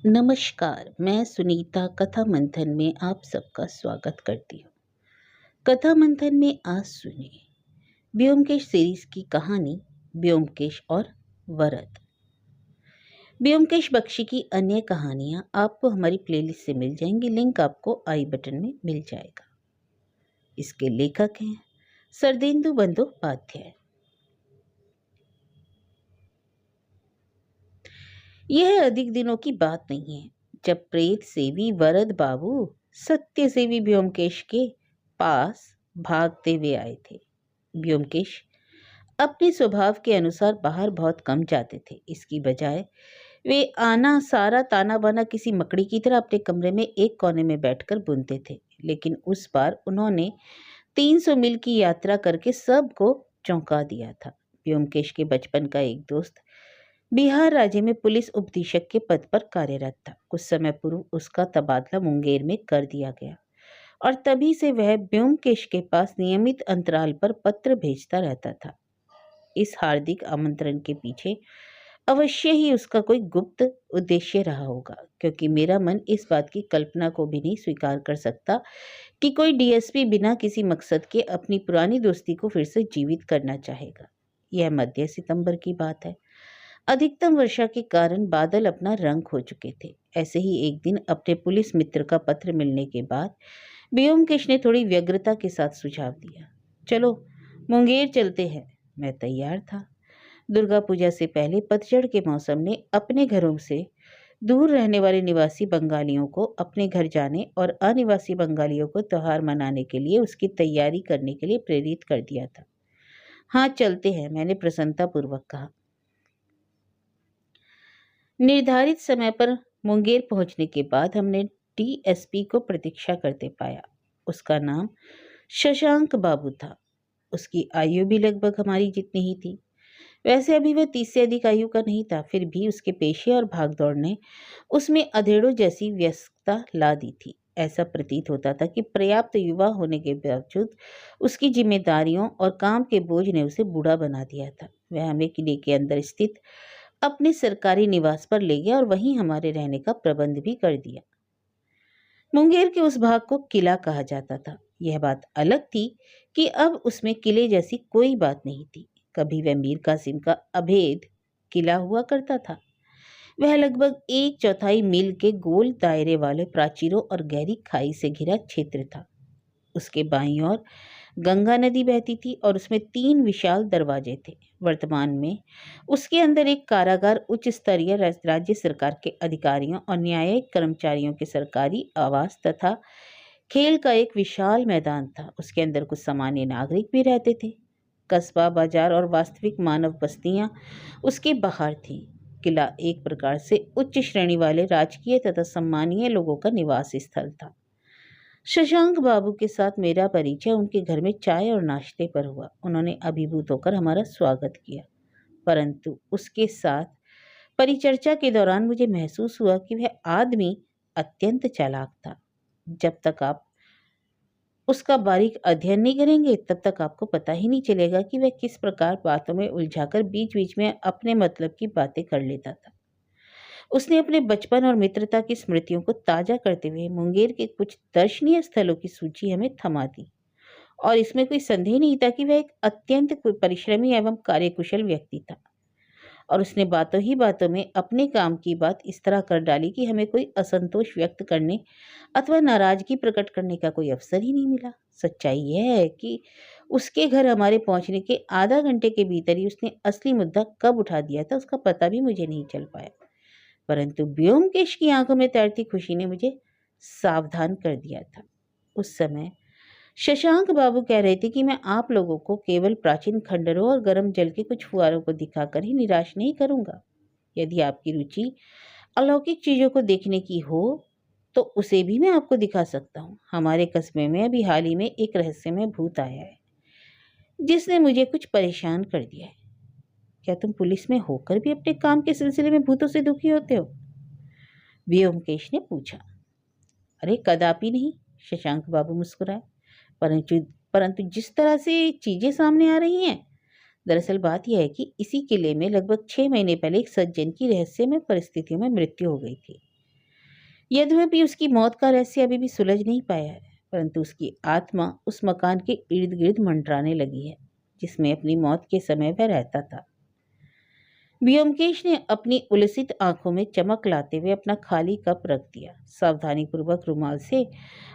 नमस्कार, मैं सुनीता कथा मंथन में आप सबका स्वागत करती हूँ। कथा मंथन में आज सुनिए ब्योमकेश सीरीज की कहानी ब्योमकेश और वरद। ब्योमकेश बख्शी की अन्य कहानियाँ आपको हमारी प्लेलिस्ट से मिल जाएंगी। लिंक आपको आई बटन में मिल जाएगा। इसके लेखक हैं सरदेंदु बंदोपाध्याय। यह अधिक दिनों की बात नहीं है जब प्रेत सेवी वरद बाबू सत्य सेवी ब्योमकेश के पास भागते हुए आए थे। ब्योमकेश अपने स्वभाव के अनुसार बाहर बहुत कम जाते थे। इसकी बजाय वे आना सारा ताना बाना किसी मकड़ी की तरह अपने कमरे में एक कोने में बैठकर बुनते थे। लेकिन उस बार उन्होंने 300 मील की यात्रा करके सबको चौंका दिया था। ब्योमकेश के बचपन का एक दोस्त बिहार राज्य में पुलिस उपधीक्षक के पद पर कार्यरत था। कुछ समय पूर्व उसका तबादला मुंगेर में कर दिया गया और तभी से वह ब्योमकेश के पास नियमित अंतराल पर पत्र भेजता रहता था। इस हार्दिक आमंत्रण के पीछे अवश्य ही उसका कोई गुप्त उद्देश्य रहा होगा, क्योंकि मेरा मन इस बात की कल्पना को भी नहीं स्वीकार कर सकता कि कोई डीएसपी बिना किसी मकसद के अपनी पुरानी दोस्ती को फिर से जीवित करना चाहेगा। यह मध्य सितंबर की बात है। अधिकतम वर्षा के कारण बादल अपना रंग खो चुके थे। ऐसे ही एक दिन अपने पुलिस मित्र का पत्र मिलने के बाद ब्योमकेश ने थोड़ी व्यग्रता के साथ सुझाव दिया, चलो मुंगेर चलते हैं। मैं तैयार था। दुर्गा पूजा से पहले पतझड़ के मौसम ने अपने घरों से दूर रहने वाले निवासी बंगालियों को अपने घर जाने और अनिवासी बंगालियों को त्योहार मनाने के लिए उसकी तैयारी करने के लिए प्रेरित कर दिया था। हाँ चलते हैं, मैंने प्रसन्नतापूर्वक कहा। निर्धारित समय पर मुंगेर पहुंचने के बाद हमने डीएसपी को प्रतीक्षा करते पाया। उसका नाम शशांक बाबू था। उसकी आयु भी लगभग हमारी जितनी ही थी। वैसे अभी वह 30 से अधिक आयु का नहीं था, फिर भी उसके पेशे और भागदौड़ ने उसमें अधेड़ों जैसी व्यस्तता ला दी थी। ऐसा प्रतीत होता था कि पर्याप्त युवा होने के बावजूद उसकी जिम्मेदारियों और काम के बोझ ने उसे बूढ़ा बना दिया था। वह हमें किले के अंदर स्थित अपने सरकारी निवास पर ले गया और वहीं हमारे रहने का प्रबंध भी कर दिया। मुंगेर के उस भाग को किला कहा जाता था। यह बात अलग थी कि अब उसमें किले जैसी कोई बात नहीं थी। कभी वह मीर कासिम का अभेद किला हुआ करता था। वह लगभग 1/4 मील के गोल दायरे वाले प्राचीरों और गहरी खाई से घिरा क्षेत्र था। उसके बाईं ओर गंगा नदी बहती थी और उसमें 3 विशाल दरवाजे थे। वर्तमान में उसके अंदर एक कारागार, उच्च स्तरीय राज्य सरकार के अधिकारियों और न्यायिक कर्मचारियों के सरकारी आवास तथा खेल का एक विशाल मैदान था। उसके अंदर कुछ सामान्य नागरिक भी रहते थे। कस्बा, बाजार और वास्तविक मानव बस्तियां उसके बाहर थीं। किला एक प्रकार से उच्च श्रेणी वाले राजकीय तथा सम्मानीय लोगों का निवास स्थल था। शशांक बाबू के साथ मेरा परिचय उनके घर में चाय और नाश्ते पर हुआ। उन्होंने अभिभूत होकर हमारा स्वागत किया, परंतु उसके साथ परिचर्चा के दौरान मुझे महसूस हुआ कि वह आदमी अत्यंत चालाक था। जब तक आप उसका बारीक अध्ययन नहीं करेंगे तब तक आपको पता ही नहीं चलेगा कि वह किस प्रकार बातों में उलझाकर बीच बीच में अपने मतलब की बातें कर लेता था। उसने अपने बचपन और मित्रता की स्मृतियों को ताजा करते हुए मुंगेर के कुछ दर्शनीय स्थलों की सूची हमें थमा दी और इसमें कोई संदेह नहीं था कि वह एक अत्यंत परिश्रमी एवं कार्यकुशल व्यक्ति था। और उसने बातों ही बातों में अपने काम की बात इस तरह कर डाली कि हमें कोई असंतोष व्यक्त करने अथवा नाराजगी प्रकट करने का कोई अवसर ही नहीं मिला। सच्चाई यह है कि उसके घर हमारे पहुंचने के आधा घंटे के भीतर ही उसने असली मुद्दा कब उठा दिया था उसका पता भी मुझे नहीं चल पाया। परंतु ब्योमकेश की आंखों में तैरती खुशी ने मुझे सावधान कर दिया था। उस समय शशांक बाबू कह रहे थे कि मैं आप लोगों को केवल प्राचीन खंडरों और गर्म जल के कुछ फुहारों को दिखाकर ही निराश नहीं करूंगा। यदि आपकी रुचि अलौकिक चीजों को देखने की हो तो उसे भी मैं आपको दिखा सकता हूँ। हमारे कस्बे में अभी हाल ही में एक रहस्यमय भूत आया है जिसने मुझे कुछ परेशान कर दिया है। क्या तुम पुलिस में होकर भी अपने काम के सिलसिले में भूतों से दुखी होते हो? व्योमकेश ने पूछा। अरे कदापि नहीं, शशांक बाबू मुस्कुराए। परंतु परंतु जिस तरह से चीजें सामने आ रही हैं, दरअसल बात यह है कि इसी किले में लगभग 6 महीने पहले एक सज्जन की रहस्यमय परिस्थितियों में मृत्यु हो गई थी। यद्यपि उसकी मौत का रहस्य अभी भी सुलझ नहीं पाया है, परंतु उसकी आत्मा उस मकान के इर्द गिर्द मंडराने लगी है जिसमें अपनी मौत के समय वह रहता था। व्योमकेश ने अपनी उलसित आंखों में चमक लाते हुए अपना खाली कप रख दिया। सावधानी पूर्वक रुमाल से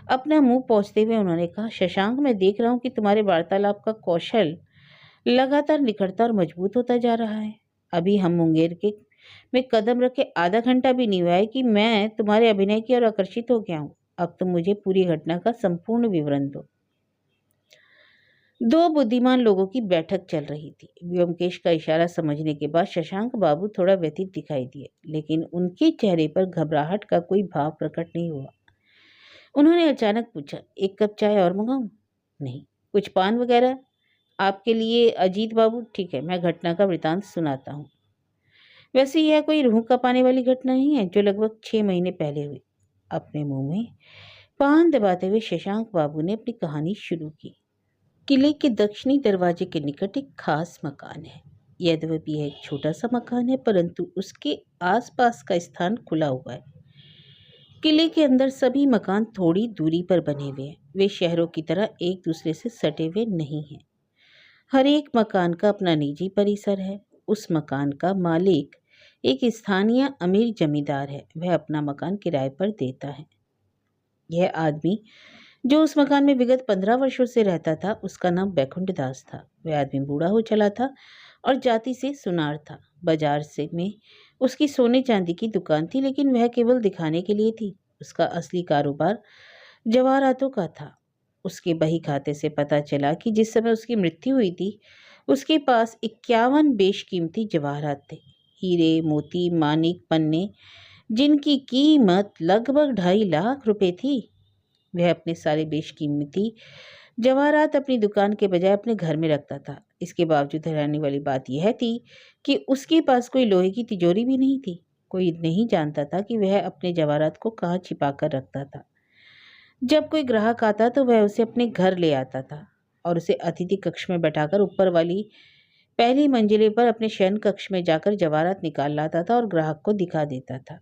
अपना मुंह पोंछते हुए उन्होंने कहा, शशांक, मैं देख रहा हूं कि तुम्हारे वार्तालाप का कौशल लगातार निखरता और मजबूत होता जा रहा है। अभी हम मुंगेर के में कदम रखे आधा घंटा भी नहीं हुआ है कि मैं तुम्हारे अभिनय की ओर आकर्षित हो गया हूँ। अब तुम मुझे पूरी घटना का संपूर्ण विवरण दो। दो बुद्धिमान लोगों की बैठक चल रही थी। व्योमकेश का इशारा समझने के बाद शशांक बाबू थोड़ा व्यथित दिखाई दिए, लेकिन उनके चेहरे पर घबराहट का कोई भाव प्रकट नहीं हुआ। उन्होंने अचानक पूछा, एक कप चाय और मंगाऊं? नहीं। कुछ पान वगैरह? आपके लिए अजीत बाबू। ठीक है, मैं घटना का वृतांत सुनाता हूँ। वैसे यह कोई रूह कांपाने वाली घटना नहीं है जो लगभग 6 महीने पहले हुई। अपने मुंह में पान दबाते हुए शशांक बाबू ने अपनी कहानी शुरू की। किले के दक्षिणी दरवाजे के निकट एक खास मकान है। यद्यपि यह एक छोटा सा मकान है, परंतु उसके आसपास का स्थान खुला हुआ है। किले के अंदर सभी मकान थोड़ी दूरी पर बने हुए हैं। वे शहरों की तरह एक दूसरे से सटे हुए नहीं हैं। हर एक मकान का अपना निजी परिसर है। उस मकान का मालिक एक स्थानीय अमीर जमींदार है। वह अपना मकान किराए पर देता है। यह आदमी जो उस मकान में विगत 15 वर्षों से रहता था, उसका नाम बैकुंठ दास था। वह आदमी बूढ़ा हो चला था और जाति से सुनार था। बाजार से में उसकी सोने चांदी की दुकान थी, लेकिन वह केवल दिखाने के लिए थी। उसका असली कारोबार जवाहरातों का था। उसके बही खाते से पता चला कि जिस समय उसकी मृत्यु हुई थी, उसके पास 51 बेशकीमती जवाहरात थे। हीरे, मोती, मानिक, पन्ने, जिनकी कीमत लगभग 2.5 लाख रुपए थी। वह अपने सारे बेशकीमती जवाहरात अपनी दुकान के बजाय अपने घर में रखता था। इसके बावजूद हैरानी वाली बात यह थी कि उसके पास कोई लोहे की तिजोरी भी नहीं थी। कोई नहीं जानता था कि वह अपने जवाहरात को कहाँ छिपा कर रखता था। जब कोई ग्राहक आता तो वह उसे अपने घर ले आता था और उसे अतिथि कक्ष में बैठाकर ऊपर वाली पहली मंजिले पर अपने शयन कक्ष में जाकर जवाहरात निकाल लाता था और ग्राहक को दिखा देता था।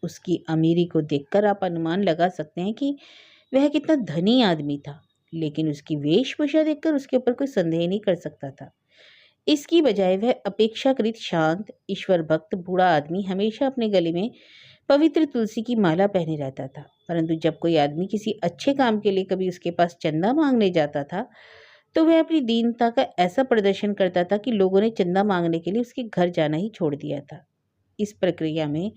उसकी अमीरी को देखकर आप अनुमान लगा सकते हैं कि वह कितना धनी आदमी था, लेकिन उसकी वेशभूषा देखकर उसके ऊपर कोई संदेह नहीं कर सकता था। इसकी बजाय वह अपेक्षाकृत शांत, ईश्वर भक्त बूढ़ा आदमी हमेशा अपने गले में पवित्र तुलसी की माला पहने रहता था। परंतु जब कोई आदमी किसी अच्छे काम के लिए कभी उसके पास चंदा मांगने जाता था, तो वह अपनी दीनता का ऐसा प्रदर्शन करता था कि लोगों ने चंदा मांगने के लिए उसके घर जाना ही छोड़ दिया था। इस प्रक्रिया में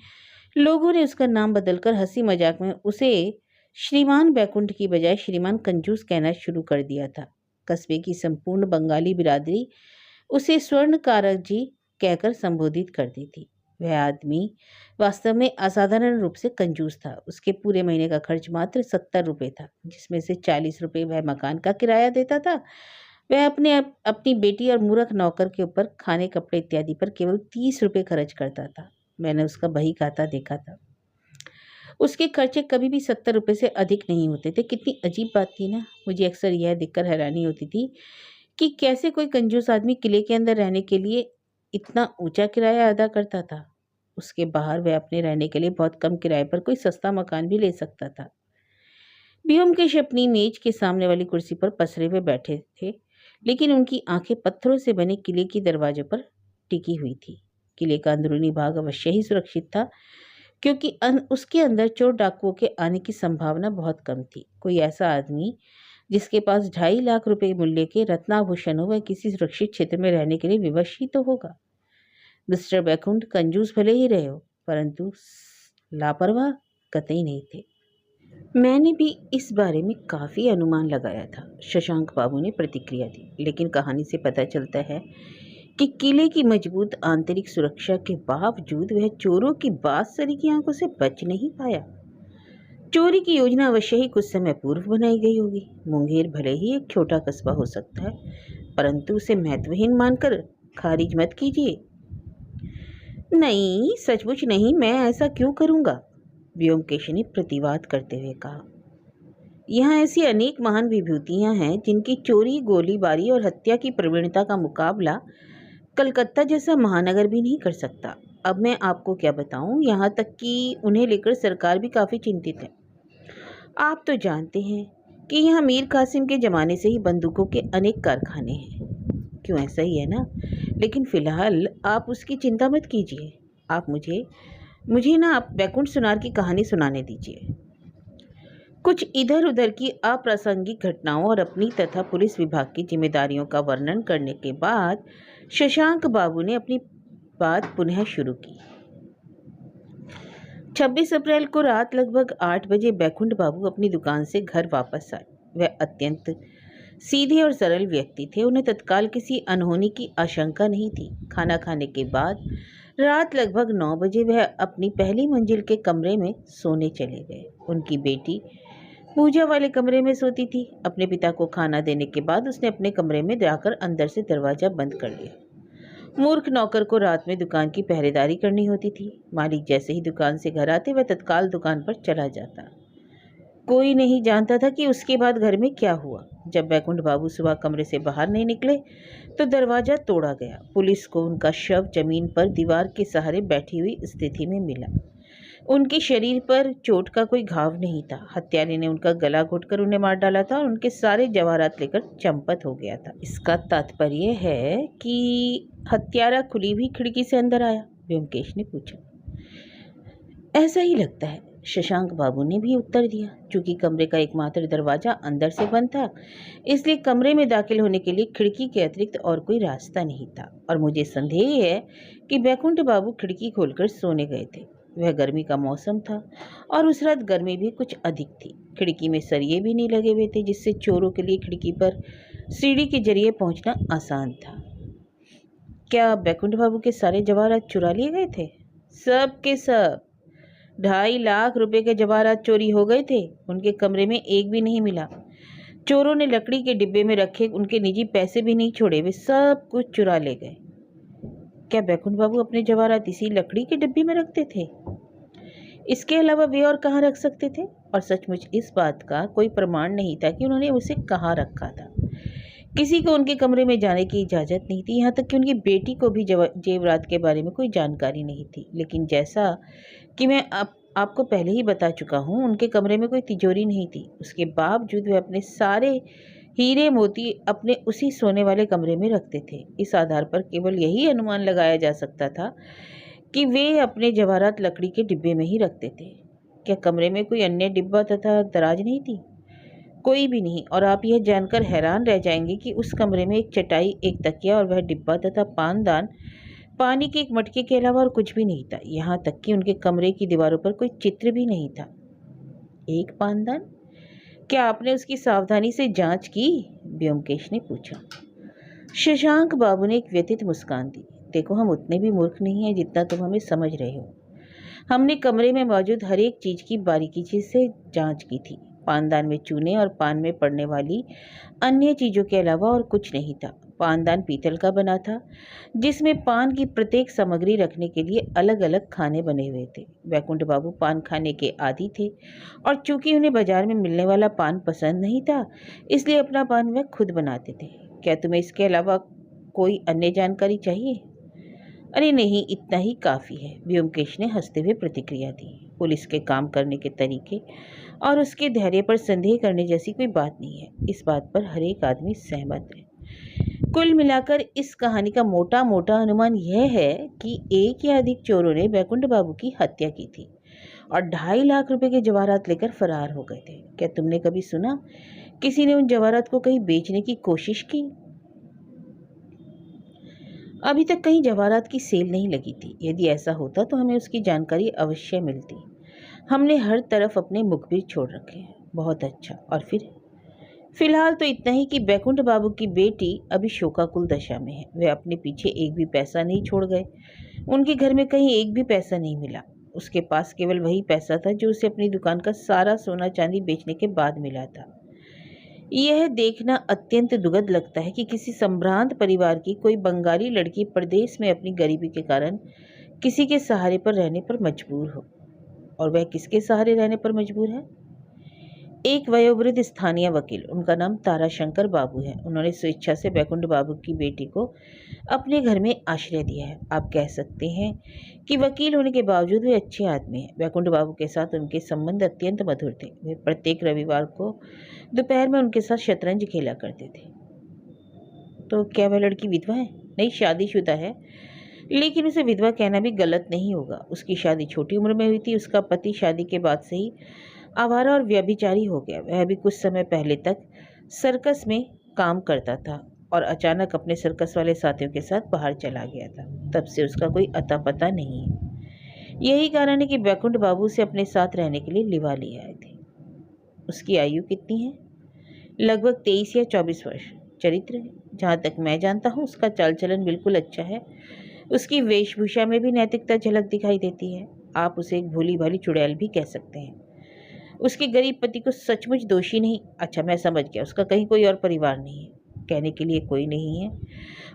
लोगों ने उसका नाम बदलकर हंसी मजाक में उसे श्रीमान बैकुंठ की बजाय श्रीमान कंजूस कहना शुरू कर दिया था। कस्बे की संपूर्ण बंगाली बिरादरी उसे स्वर्णकारक जी कहकर संबोधित करती थी। वह आदमी वास्तव में असाधारण रूप से कंजूस था। उसके पूरे महीने का खर्च मात्र 70 रुपये था, जिसमें से 40 रुपये वह मकान का किराया देता था। वह अपनी बेटी और मूर्ख नौकर के ऊपर खाने, कपड़े इत्यादि पर केवल 30 रुपये खर्च करता था। मैंने उसका बही खाता देखा था। उसके खर्चे कभी भी 70 रुपये से अधिक नहीं होते थे। कितनी अजीब बात थी ना। मुझे अक्सर यह देखकर हैरानी होती थी कि कैसे कोई कंजूस आदमी किले के अंदर रहने के लिए इतना ऊंचा किराया अदा करता था। उसके बाहर वह अपने रहने के लिए बहुत कम किराए पर कोई सस्ता मकान भी ले सकता था। व्योमकेश अपनी मेज के सामने वाली कुर्सी पर पसरे हुए बैठे थे, लेकिन उनकी आंखें पत्थरों से बने किले के दरवाजे पर टिकी हुई थी। किले का अंदरूनी भाग अवश्य ही सुरक्षित था, क्योंकि उसके अंदर चोर डाकुओं के आने की संभावना बहुत कम थी। कोई ऐसा आदमी जिसके पास 2.5 लाख रुपए मूल्य के रत्नाभूषण हो, वह किसी सुरक्षित क्षेत्र में रहने के लिए विवश ही तो होगा। मिस्टर बैकुंठ कंजूस भले ही रहे हो, परंतु लापरवाह कतई नहीं थे। मैंने भी इस बारे में काफ़ी अनुमान लगाया था, शशांक बाबू ने प्रतिक्रिया दी। लेकिन कहानी से पता चलता है कि किले की मजबूत आंतरिक सुरक्षा के बावजूद वह चोरों की बादसरी की आंखों से बच नहीं पाया। चोरी की योजना अवश्य ही कुछ समय पूर्व बनाई गई होगी। मुंगेर भले ही एक छोटा कस्बा हो सकता है, परंतु उसे महत्वहीन मानकर खारिज मत कीजिए। नहीं, सचमुच नहीं, मैं ऐसा क्यों करूंगा? व्योमकेश ने प्रतिवाद करते हुए कहा। यहाँ ऐसी अनेक महान विभूतियां हैं जिनकी चोरी, गोलीबारी और हत्या की प्रवीणता का मुकाबला कलकत्ता जैसा महानगर भी नहीं कर सकता। अब मैं आपको क्या बताऊं, यहाँ तक कि उन्हें लेकर सरकार भी काफ़ी चिंतित है। आप तो जानते हैं कि यहाँ मीर कासिम के ज़माने से ही बंदूकों के अनेक कारखाने हैं। क्यों, ऐसा ही है ना? लेकिन फ़िलहाल आप उसकी चिंता मत कीजिए। आप मुझे मुझे ना आप बैकुंठ सुनार की कहानी सुनाने दीजिए। कुछ इधर उधर की अप्रासंगिक घटनाओं और अपनी तथा पुलिस विभाग की जिम्मेदारियों का वर्णन करने के बाद शशांक बाबू ने अपनी बात पुनः शुरू की। 26 अप्रैल को रात लगभग 8 बजे बैकुंठ बाबू अपनी दुकान से घर वापस आए। वह अत्यंत सीधे और सरल व्यक्ति थे। उन्हें तत्काल किसी अनहोनी की आशंका नहीं थी। खाना खाने के बाद रात लगभग 9 बजे वह अपनी पहली मंजिल के कमरे में सोने चले गए। उनकी बेटी पूजा वाले कमरे में सोती थी। अपने पिता को खाना देने के बाद उसने अपने कमरे में जाकर अंदर से दरवाजा बंद कर लिया। मूर्ख नौकर को रात में दुकान की पहरेदारी करनी होती थी। मालिक जैसे ही दुकान से घर आते वह तत्काल दुकान पर चला जाता। कोई नहीं जानता था कि उसके बाद घर में क्या हुआ। जब बैकुंठ बाबू सुबह कमरे से बाहर नहीं निकले तो दरवाजा तोड़ा गया। पुलिस को उनका शव जमीन पर दीवार के सहारे बैठी हुई स्थिति में मिला। उनके शरीर पर चोट का कोई घाव नहीं था। हत्यारे ने उनका गला घोटकर उन्हें मार डाला था और उनके सारे जवाहरात लेकर चंपत हो गया था। इसका तात्पर्य है कि हत्यारा खुली हुई खिड़की से अंदर आया? व्योमकेश ने पूछा। ऐसा ही लगता है, शशांक बाबू ने भी उत्तर दिया। चूंकि कमरे का एकमात्र दरवाजा अंदर से बंद था, इसलिए कमरे में दाखिल होने के लिए खिड़की के अतिरिक्त और कोई रास्ता नहीं था। और मुझे संदेह है कि बैकुंठ बाबू खिड़की खोलकर सोने गए थे। वह गर्मी का मौसम था और उस रात गर्मी भी कुछ अधिक थी। खिड़की में सरिये भी नहीं लगे हुए थे, जिससे चोरों के लिए खिड़की पर सीढ़ी के जरिए पहुंचना आसान था। क्या बैकुंठ बाबू के सारे जवाहरात चुरा लिए गए थे? सब के सब 2.5 लाख रुपए के जवाहरात चोरी हो गए थे। उनके कमरे में एक भी नहीं मिला। चोरों ने लकड़ी के डिब्बे में रखे उनके निजी पैसे भी नहीं छोड़े, वे सब कुछ चुरा ले गए। क्या बैकुंठ बाबू अपने जवाहरात इसी लकड़ी के डिब्बे में रखते थे? इसके अलावा वे और कहाँ रख सकते थे? और सचमुच इस बात का कोई प्रमाण नहीं था कि उन्होंने उसे कहाँ रखा था। किसी को उनके कमरे में जाने की इजाज़त नहीं थी। यहाँ तक कि उनकी बेटी को भी जेवरात के बारे में कोई जानकारी नहीं थी। लेकिन जैसा कि मैं आपको पहले ही बता चुका हूँ, उनके कमरे में कोई तिजोरी नहीं थी। उसके बावजूद वे अपने सारे हीरे मोती अपने उसी सोने वाले कमरे में रखते थे। इस आधार पर केवल यही अनुमान लगाया जा सकता था कि वे अपने जवाहरात लकड़ी के डिब्बे में ही रखते थे। क्या कमरे में कोई अन्य डिब्बा तथा दराज नहीं थी? कोई भी नहीं। और आप यह जानकर हैरान रह जाएंगे कि उस कमरे में एक चटाई, एक तकिया और वह डिब्बा तथा पानदान, पानी के एक मटके के अलावा और कुछ भी नहीं था। यहाँ तक कि उनके कमरे की दीवारों पर कोई चित्र भी नहीं था। एक पानदान? क्या आपने उसकी सावधानी से जांच की? व्योमकेश ने पूछा। शशांक बाबू ने एक व्यथित मुस्कान दी। देखो, हम उतने भी मूर्ख नहीं हैं जितना तुम हमें समझ रहे हो। हमने कमरे में मौजूद हर एक चीज की बारीकी से जांच की थी। पानदान में चूने और पान में पड़ने वाली अन्य चीजों के अलावा और कुछ नहीं था। पानदान पीतल का बना था, जिसमें पान की प्रत्येक सामग्री रखने के लिए अलग अलग खाने बने हुए थे। बैकुंठ बाबू पान खाने के आदी थे और चूंकि उन्हें बाजार में मिलने वाला पान पसंद नहीं था, इसलिए अपना पान वह खुद बनाते थे। क्या तुम्हें इसके अलावा कोई अन्य जानकारी चाहिए? अरे नहीं, इतना ही काफ़ी है, व्योमकेश ने हंसते हुए प्रतिक्रिया दी। पुलिस के काम करने के तरीके और उसके धैर्य पर संदेह करने जैसी कोई बात नहीं है। इस बात पर हर एक आदमी सहमत है। कुल मिलाकर इस कहानी का मोटा मोटा अनुमान यह है कि एक या अधिक चोरों ने बैकुंठ बाबू की हत्या की थी और 2.5 लाख रुपए के जवाहरात लेकर फरार हो गए थे। क्या तुमने कभी सुना किसी ने उन जवाहरात को कहीं बेचने की कोशिश की? अभी तक कहीं जवाहरात की सेल नहीं लगी थी। यदि ऐसा होता तो हमें उसकी जानकारी अवश्य मिलती। हमने हर तरफ अपने मुखबिर छोड़ रखे हैं। बहुत अच्छा। और फिलहाल तो इतना ही कि बैकुंठ बाबू की बेटी अभी शोकाकुल दशा में है। वे अपने पीछे एक भी पैसा नहीं छोड़ गए। उनके घर में कहीं एक भी पैसा नहीं मिला। उसके पास केवल वही पैसा था जो उसे अपनी दुकान का सारा सोना चांदी बेचने के बाद मिला था। यह देखना अत्यंत दुखद लगता है कि किसी संभ्रांत परिवार की कोई बंगाली लड़की प्रदेश में अपनी गरीबी के कारण किसी के सहारे पर रहने पर मजबूर हो। और वह किसके सहारे रहने पर मजबूर है? एक वयोवृद्ध स्थानीय वकील, उनका नाम ताराशंकर बाबू है, उन्होंने स्वेच्छा से बैकुंठ बाबू की बेटी को अपने घर में आश्रय दिया है। आप कह सकते हैं कि वकील होने के बावजूद वे अच्छे आदमी हैं। बैकुंठ बाबू के साथ उनके संबंध अत्यंत मधुर थे। वे प्रत्येक रविवार को दोपहर में उनके साथ शतरंज खेला करते थे। तो क्या वह लड़की विधवा है? नहीं, शादीशुदा है, लेकिन उसे विधवा कहना भी गलत नहीं होगा। उसकी शादी छोटी उम्र में हुई थी। उसका पति शादी के बाद से ही आवारा और व्यभिचारी हो गया। वह भी कुछ समय पहले तक सर्कस में काम करता था और अचानक अपने सर्कस वाले साथियों के साथ बाहर चला गया था। तब से उसका कोई अता पता नहीं है। यही कारण है कि बैकुंठ बाबू से अपने साथ रहने के लिए लिवा लिए आए थे। उसकी आयु कितनी है? लगभग 23 या 24 वर्ष। चरित्र है, जहाँ तक मैं जानता हूँ उसका चाल चलन बिल्कुल अच्छा है। उसकी वेशभूषा में भी नैतिकता झलक दिखाई देती है। आप उसे एक भोली भाली चुड़ैल भी कह सकते हैं। उसके गरीब पति को सचमुच दोषी नहीं, अच्छा मैं समझ गया, उसका कहीं कोई और परिवार नहीं है, कहने के लिए कोई नहीं है।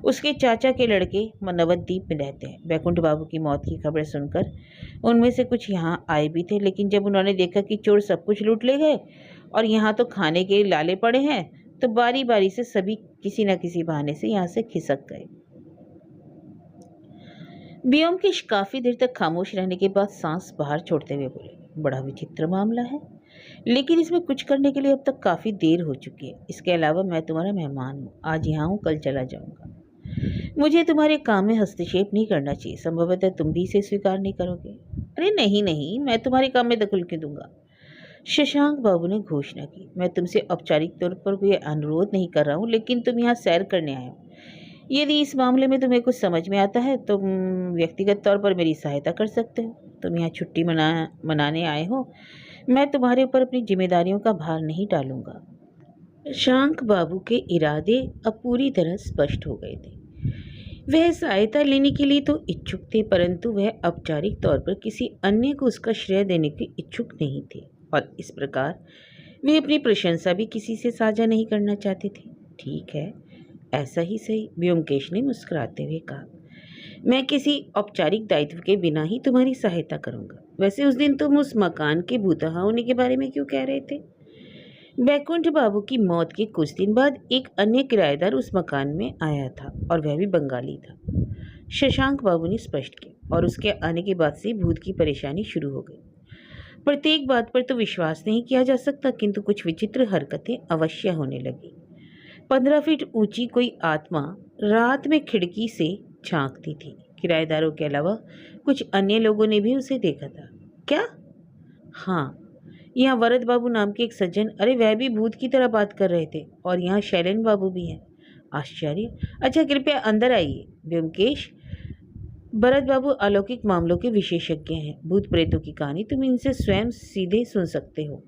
उसके चाचा के लड़के नवद्वीप में रहते हैं। बैकुंठ बाबू की मौत की खबर सुनकर उनमें से कुछ यहाँ आए भी थे, लेकिन जब उन्होंने देखा कि चोर सब कुछ लूट ले गए और यहाँ तो खाने के लाले पड़े हैं, तो बारी बारी से सभी किसी न किसी बहाने से यहाँ से खिसक गए। ब्योमकेश काफी देर तक खामोश रहने के बाद सांस बाहर छोड़ते हुए बोले, बड़ा विचित्र मामला है, लेकिन इसमें कुछ करने के लिए अब तक काफी देर हो चुकी है। इसके अलावा मैं तुम्हारा मेहमान हूँ, आज यहाँ हूँ, कल चला जाऊंगा। मुझे तुम्हारे काम में हस्तक्षेप नहीं करना चाहिए, संभवतः तुम भी इसे स्वीकार नहीं करोगे। अरे नहीं नहीं, मैं तुम्हारे काम में दखल क्यों दूंगा? शशांक बाबू ने घोषणा की, मैं तुमसे औपचारिक तौर पर कोई अनुरोध नहीं कर रहा हूँ, लेकिन तुम यहाँ सैर करने आए हो। यदि इस मामले में तुम्हें कुछ समझ में आता है तो व्यक्तिगत तौर पर मेरी सहायता कर सकते हो। तुम यहाँ छुट्टी मनाने आए हो, मैं तुम्हारे ऊपर अपनी जिम्मेदारियों का भार नहीं डालूंगा। शशांक बाबू के इरादे अब पूरी तरह स्पष्ट हो गए थे। वह सहायता लेने के लिए तो इच्छुक थे, परंतु वह औपचारिक तौर पर किसी अन्य को उसका श्रेय देने के इच्छुक नहीं थे, और इस प्रकार वे अपनी प्रशंसा भी किसी से साझा नहीं करना चाहते थे। ठीक है, ऐसा ही सही, ब्योमकेश ने मुस्कुराते हुए कहा। मैं किसी औपचारिक दायित्व के बिना ही तुम्हारी सहायता करूंगा। वैसे उस दिन तुम उस मकान के भूतहा होने के बारे में क्यों कह रहे थे? बैकुंठ बाबू की मौत के कुछ दिन बाद एक अन्य किराएदार उस मकान में आया था, और वह भी बंगाली था, शशांक बाबू ने स्पष्ट किया, और उसके आने के बाद से भूत की परेशानी शुरू हो गई। प्रत्येक बात पर तो विश्वास नहीं किया जा सकता, किंतु कुछ विचित्र हरकतें अवश्य होने लगी। 15 फीट ऊंची कोई आत्मा रात में खिड़की से झांकती थी। किराएदारों के अलावा कुछ अन्य लोगों ने भी उसे देखा था। क्या? हाँ, यहाँ वरद बाबू नाम के एक सज्जन, अरे वह भी भूत की तरह बात कर रहे थे, और यहाँ शैलेन बाबू भी हैं। आश्चर्य। अच्छा कृपया अंदर आइए। ब्योमकेश, भरत बाबू अलौकिक मामलों के विशेषज्ञ हैं। भूत प्रेतों की कहानी तुम इनसे स्वयं सीधे सुन सकते हो।